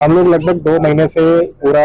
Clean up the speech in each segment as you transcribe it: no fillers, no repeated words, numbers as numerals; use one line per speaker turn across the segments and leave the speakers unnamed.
हम लोग लगभग 2 महीने से पूरा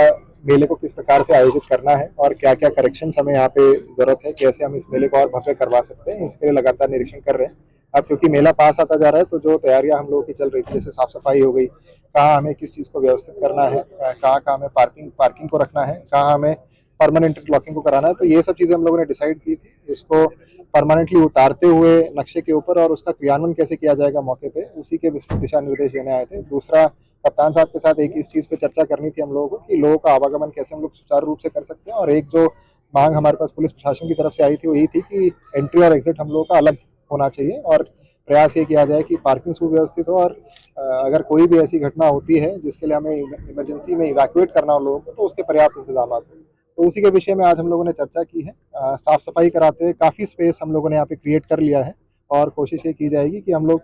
मेले को किस प्रकार से आयोजित करना है और क्या क्या करेक्शंस हमें यहाँ पे जरूरत है, कैसे हम इस मेले को और भव्य करवा सकते हैं, इसके लिए लगातार निरीक्षण कर रहे हैं। अब क्योंकि मेला पास आता जा रहा है तो जो तैयारियां हम लोगों की चल रही थी, जैसे साफ सफाई हो गई, कहाँ हमें किस चीज़ को व्यवस्थित करना है, कहाँ कहाँ हमें पार्किंग पार्किंग को रखना है, कहाँ हमें परमानेंट इंटरलॉकिंग को कराना है, तो ये सब चीज़ें हम लोगों ने डिसाइड की थी। इसको परमानेंटली उतारते हुए नक्शे के ऊपर और उसका क्रियान्वयन कैसे किया जाएगा मौके पे, उसी के विस्तृत दिशा निर्देश देने आए थे। दूसरा, कप्तान साहब के साथ एक इस चीज़ पे चर्चा करनी थी हम लोगों को कि लोगों का आवागमन कैसे हम लोग सुचारू रूप से कर सकते हैं, और एक जो मांग हमारे पास पुलिस प्रशासन की तरफ से आई थी वो यही थी कि एंट्री और एग्जिट हम लोगों का अलग होना चाहिए, और प्रयास ये किया जाए कि पार्किंग सुव्यवस्थित हो, और अगर कोई भी ऐसी घटना होती है जिसके लिए हमें इमरजेंसी में इवैक्यूएट करना हो लोगों को, तो उसके पर्याप्त इंतजाम हो। तो उसी के विषय में आज हम लोगों ने चर्चा की है। साफ सफाई कराते हुए काफ़ी स्पेस हम लोगों ने यहाँ पे क्रिएट कर लिया है, और कोशिश ये की जाएगी कि हम लोग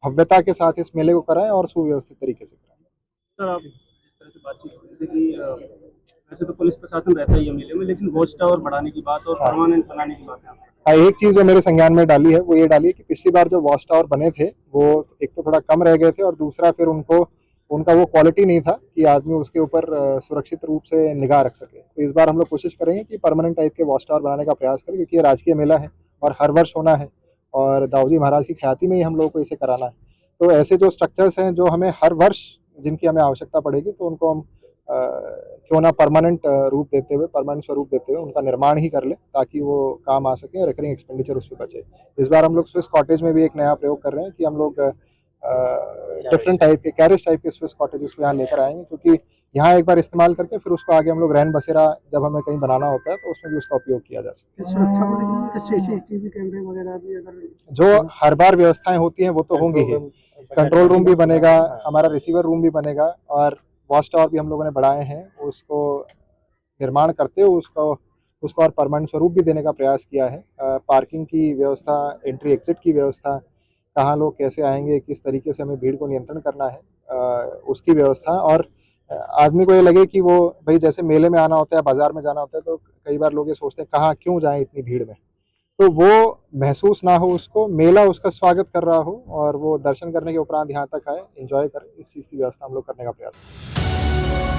भव्यता के साथ इस मेले को कराएं और सुव्यवस्थित तरीके से कराएं।
सर, आप जिस तरह से बातचीत हो रही थी कि वैसे तो पुलिस प्रशासन रहता ही है मेले में, लेकिन वॉच टावर बढ़ाने की बात और
हाँ,
परमानेंट बनाने की बात है।
एक चीज़ जो मेरे संज्ञान में डाली है वो ये डाली है कि पिछली बार जो वॉच टावर बने थे वो एक तो थोड़ा कम रह गए थे, और दूसरा फिर उनको उनका वो क्वालिटी नहीं था कि आदमी उसके ऊपर सुरक्षित रूप से निगाह रख सके। तो इस बार हम लोग कोशिश करेंगे कि परमानेंट टाइप के वॉच टावर बनाने का प्रयास करें, क्योंकि ये राजकीय मेला है और हर वर्ष होना है, और दाऊजी महाराज की ख्याति में ही हम लोगों को इसे कराना है। तो ऐसे जो स्ट्रक्चर्स हैं जो हमें हर वर्ष जिनकी हमें आवश्यकता पड़ेगी, तो उनको हम क्यों ना परमानेंट रूप देते हुए, परमानेंट स्वरूप देते हुए उनका निर्माण ही कर ले, ताकि वो काम आ सके, रिकरिंग एक्सपेंडिचर उस पर बचे। इस बार हम लोग स्विस कॉटेज में भी एक नया प्रयोग कर रहे हैं कि हम लोग डिफरेंट टाइप के कैरिज टाइप के स्विस कॉटेजेस को यहाँ लेकर आएंगे, क्योंकि यहाँ एक बार इस्तेमाल करके फिर उसको आगे हम लोग रैन बसेरा जब हमें कहीं बनाना होता है तो उसमें भी उसका उपयोग किया जा सकता है।
सुरक्षा को लेकर सीसीटीवी कैमरे वगैरह भी अगर
जो हर बार व्यवस्थाएं होती हैं वो तो होंगी ही। कंट्रोल रूम भी बनेगा, हमारा रिसीवर रूम भी बनेगा, और वॉच टावर भी हम लोगों ने बढ़ाए हैं। उसको निर्माण करते हुए उसको उसको और परमानेंट स्वरूप भी देने का प्रयास किया है। पार्किंग की व्यवस्था, एंट्री एग्जिट की व्यवस्था, कहाँ लोग कैसे आएंगे, किस तरीके से हमें भीड़ को नियंत्रण करना है, उसकी व्यवस्था। और आदमी को ये लगे कि वो भाई जैसे मेले में आना होता है, बाजार में जाना होता है, तो कई बार लोग ये सोचते हैं कहाँ क्यों जाएं इतनी भीड़ में, तो वो महसूस ना हो, उसको मेला उसका स्वागत कर रहा हो, और वो दर्शन करने के उपरांत यहाँ तक आए, एंजॉय करें। इस चीज़ की व्यवस्था हम लोग करने का प्रयास करें।